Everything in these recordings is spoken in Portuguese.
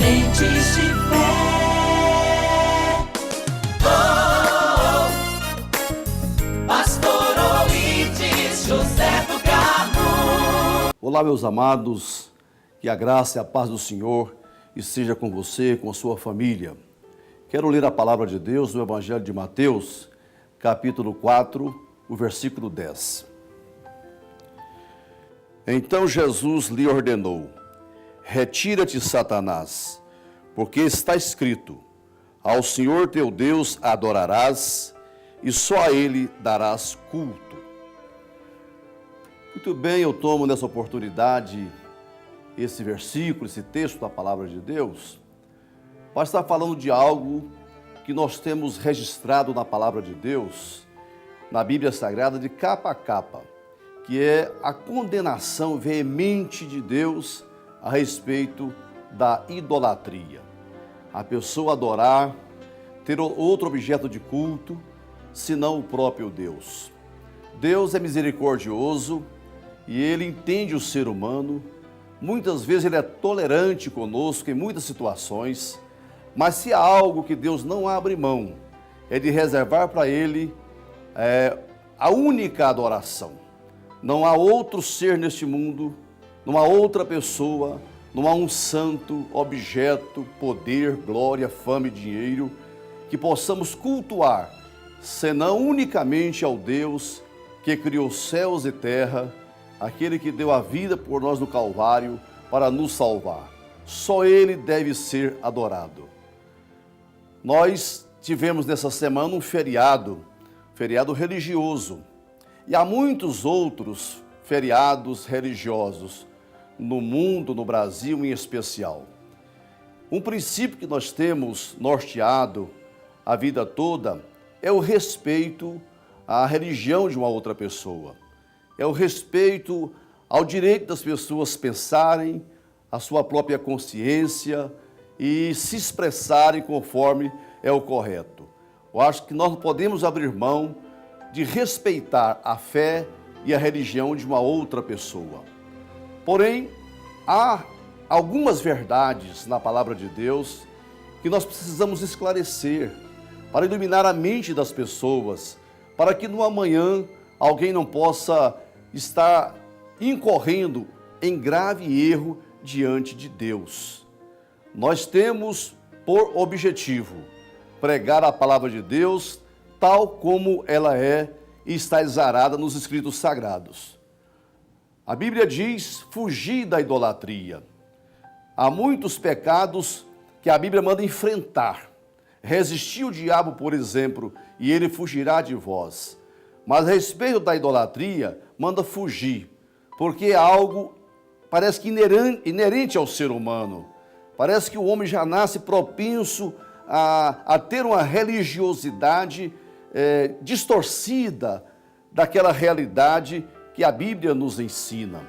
Sementes de fé. Pastor Oídes José do Carmo. Olá, meus amados, que a graça e a paz do Senhor esteja com você, com a sua família. Quero ler a palavra de Deus no Evangelho de Mateus, capítulo 4, o versículo 10. Então Jesus lhe ordenou: retira-te, Satanás, porque está escrito: ao Senhor teu Deus adorarás e só a Ele darás culto. Muito bem, eu tomo nessa oportunidade esse versículo, esse texto da palavra de Deus, para estar falando de algo que nós temos registrado na palavra de Deus, na Bíblia Sagrada, de capa a capa, que é a condenação veemente de Deus a respeito da idolatria. A pessoa adorar, ter outro objeto de culto, senão o próprio Deus. Deus é misericordioso e Ele entende o ser humano. Muitas vezes Ele é tolerante conosco em muitas situações, mas se há algo que Deus não abre mão, é de reservar para Ele a única adoração. Não há outro ser neste mundo, não há outra pessoa, não há um santo, objeto, poder, glória, fama e dinheiro que possamos cultuar, senão unicamente ao Deus que criou céus e terra, aquele que deu a vida por nós no Calvário para nos salvar. Só Ele deve ser adorado. Nós tivemos nessa semana um feriado religioso, e há muitos outros feriados religiosos no mundo, no Brasil em especial. Um princípio que nós temos norteado a vida toda é o respeito à religião de uma outra pessoa. É o respeito ao direito das pessoas pensarem, a sua própria consciência e se expressarem conforme é o correto. Eu acho que nós não podemos abrir mão de respeitar a fé e a religião de uma outra pessoa. Porém, há algumas verdades na palavra de Deus que nós precisamos esclarecer para iluminar a mente das pessoas, para que no amanhã alguém não possa estar incorrendo em grave erro diante de Deus. Nós temos por objetivo pregar a palavra de Deus tal como ela é e está exarada nos escritos sagrados. A Bíblia diz: fugir da idolatria. Há muitos pecados que a Bíblia manda enfrentar. Resistir o diabo, por exemplo, e ele fugirá de vós. Mas a respeito da idolatria, manda fugir, porque é algo, parece que inerente ao ser humano. Parece que o homem já nasce propenso a ter uma religiosidade distorcida daquela realidade que a Bíblia nos ensina.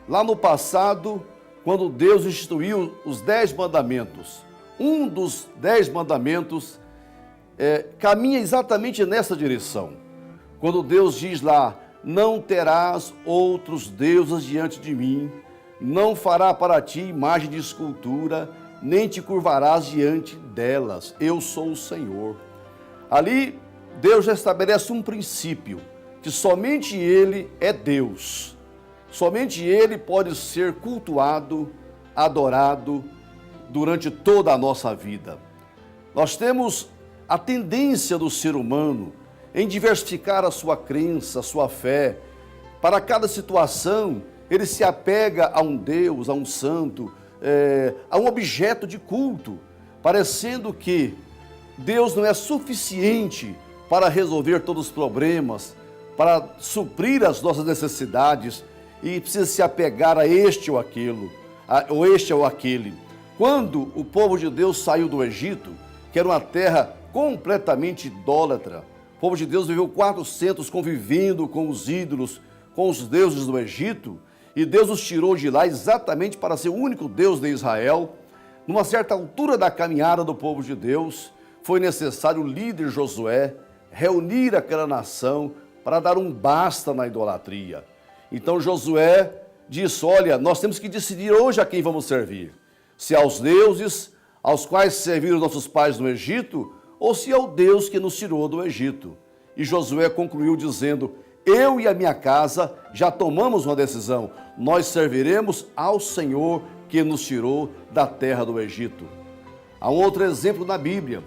Lá no passado, quando Deus instituiu os 10 mandamentos, um dos 10 mandamentos caminha exatamente nessa direção. Quando Deus diz lá: não terás outros deuses diante de mim, não fará para ti imagem de escultura, nem te curvarás diante delas, eu sou o Senhor. Ali, Deus já estabelece um princípio, que somente Ele é Deus, somente Ele pode ser cultuado, adorado durante toda a nossa vida. Nós temos a tendência do ser humano em diversificar a sua crença, a sua fé. Para cada situação, ele se apega a um Deus, a um santo, a um objeto de culto, parecendo que Deus não é suficiente para resolver todos os problemas, para suprir as nossas necessidades, e precisa se apegar a este ou aquilo, ou este ou aquele. Quando o povo de Deus saiu do Egito, que era uma terra completamente idólatra, o povo de Deus viveu 400 convivendo com os ídolos, com os deuses do Egito, e Deus os tirou de lá exatamente para ser o único Deus de Israel. Numa certa altura da caminhada do povo de Deus, foi necessário o líder Josué reunir aquela nação para dar um basta na idolatria. Então Josué disse: olha, nós temos que decidir hoje a quem vamos servir. se aos deuses aos quais serviram nossos pais no Egito, ou se ao Deus que nos tirou do Egito. E Josué concluiu dizendo: eu e a minha casa já tomamos uma decisão, nós serviremos ao Senhor que nos tirou da terra do Egito. Há um outro exemplo na Bíblia,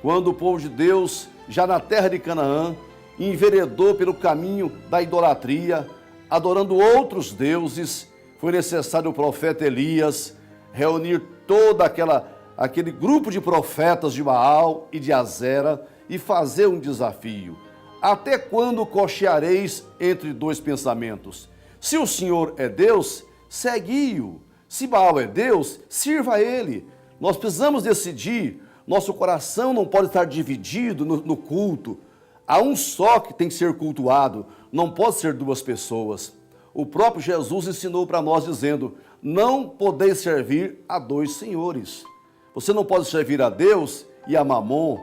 quando o povo de Deus, já na terra de Canaã, enveredou pelo caminho da idolatria, adorando outros deuses, foi necessário o profeta Elias reunir todo aquele grupo de profetas de Baal e de Azera e fazer um desafio. Até quando cocheareis entre dois pensamentos? Se o Senhor é Deus, segue-o. Se Baal é Deus, sirva a ele. Nós precisamos decidir. Nosso coração não pode estar dividido no culto. Há um só que tem que ser cultuado, não pode ser duas pessoas. O próprio Jesus ensinou para nós dizendo: não podeis servir a dois senhores. Você não pode servir a Deus e a Mamon.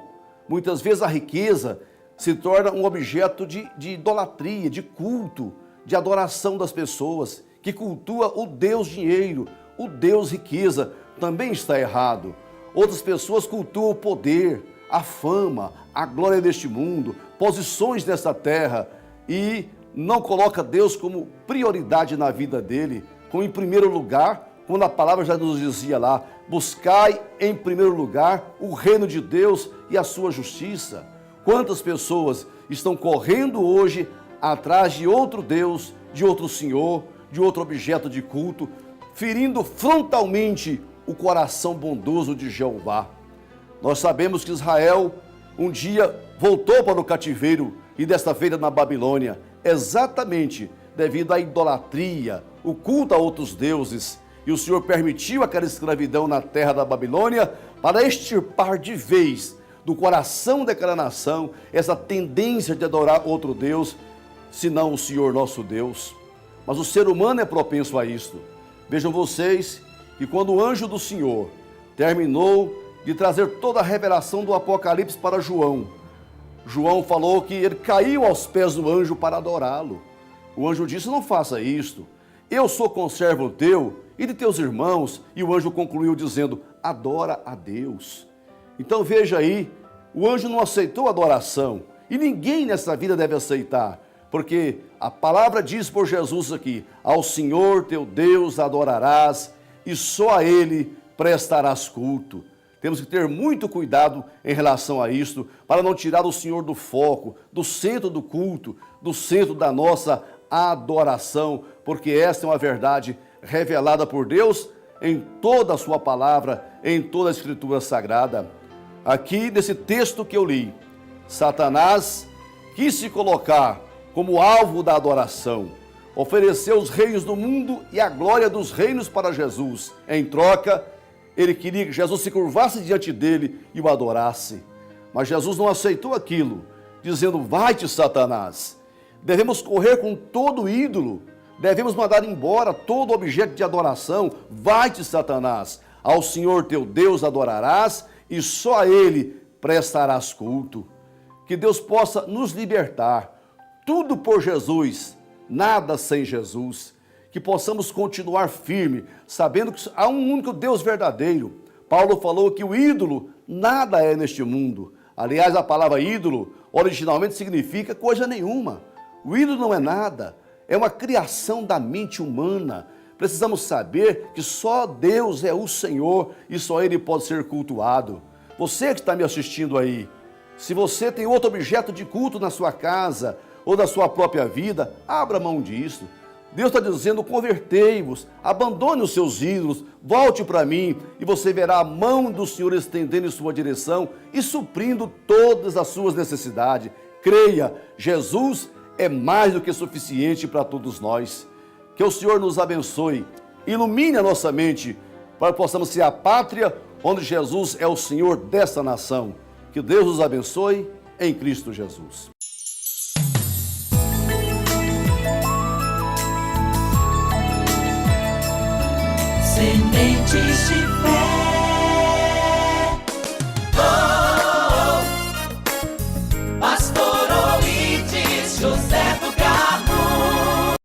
Muitas vezes a riqueza se torna um objeto de idolatria, de culto, de adoração das pessoas, que cultua o Deus dinheiro, o Deus riqueza, também está errado. Outras pessoas cultuam o poder, a fama, a glória deste mundo, posições desta terra e não coloca Deus como prioridade na vida dele, como em primeiro lugar, quando a palavra já nos dizia lá: buscai em primeiro lugar o reino de Deus e a sua justiça. Quantas pessoas estão correndo hoje atrás de outro Deus, de outro Senhor, de outro objeto de culto, ferindo frontalmente o coração bondoso de Jeová. Nós sabemos que Israel um dia voltou para o cativeiro e desta feita na Babilônia, exatamente devido à idolatria, o culto a outros deuses. E o Senhor permitiu aquela escravidão na terra da Babilônia para extirpar de vez do coração daquela nação essa tendência de adorar outro Deus, senão o Senhor nosso Deus. Mas o ser humano é propenso a isto. Vejam vocês que quando o anjo do Senhor terminou de trazer toda a revelação do Apocalipse para João, João falou que ele caiu aos pés do anjo para adorá-lo. O anjo disse: não faça isto, eu sou conservo teu e de teus irmãos. E o anjo concluiu dizendo: adora a Deus. Então veja aí, o anjo não aceitou a adoração, e ninguém nessa vida deve aceitar, porque a palavra diz por Jesus aqui: ao Senhor teu Deus adorarás e só a Ele prestarás culto. Temos que ter muito cuidado em relação a isto, para não tirar o Senhor do foco, do centro do culto, do centro da nossa adoração, porque esta é uma verdade revelada por Deus em toda a sua palavra, em toda a Escritura Sagrada. Aqui nesse texto que eu li, Satanás quis se colocar como alvo da adoração, ofereceu os reinos do mundo e a glória dos reinos para Jesus. Em troca, ele queria que Jesus se curvasse diante dele e o adorasse. Mas Jesus não aceitou aquilo, dizendo: vai-te, Satanás. Devemos correr com todo ídolo, devemos mandar embora todo objeto de adoração. Vai-te, Satanás, ao Senhor teu Deus adorarás e só a Ele prestarás culto. Que Deus possa nos libertar, tudo por Jesus, nada sem Jesus. Que possamos continuar firme, sabendo que há um único Deus verdadeiro. Paulo falou que o ídolo nada é neste mundo. Aliás, a palavra ídolo originalmente significa coisa nenhuma. O ídolo não é nada, é uma criação da mente humana. Precisamos saber que só Deus é o Senhor e só Ele pode ser cultuado. Você que está me assistindo aí, se você tem outro objeto de culto na sua casa ou da sua própria vida, abra mão disso. Deus está dizendo: convertei-vos, abandone os seus ídolos, volte para mim, e você verá a mão do Senhor estendendo em sua direção e suprindo todas as suas necessidades. Creia, Jesus é mais do que suficiente para todos nós. Que o Senhor nos abençoe, ilumine a nossa mente, para que possamos ser a pátria onde Jesus é o Senhor dessa nação. Que Deus nos abençoe em Cristo Jesus. Sementes de fé.